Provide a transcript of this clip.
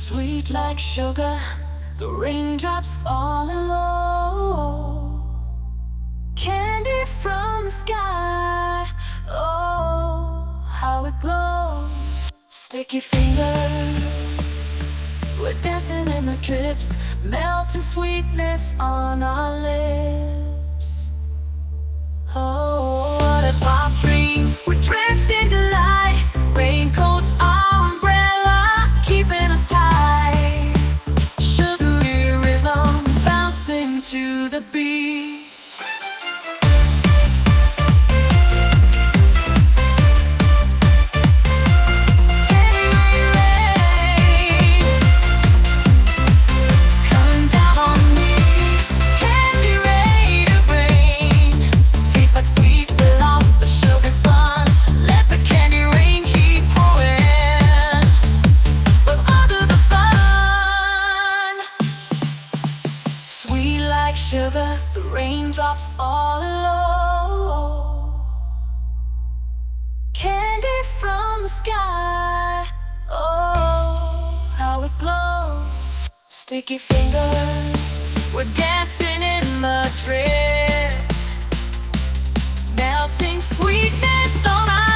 Sweet like sugar, the raindrops falling low. Candy from the sky, oh, how it glows. Sticky fingers, we're dancing in the drips, melting sweetness on our lips. Oh, what a pop dreams, we're drenched in delight. Raincoats, our umbrella, keeping us tight. Sugary rhythm, bouncing to the beat. Sugar, the raindrops falling low. Candy from the sky, oh, how it glows. Sticky fingers, we're dancing in the drips, melting sweetness on our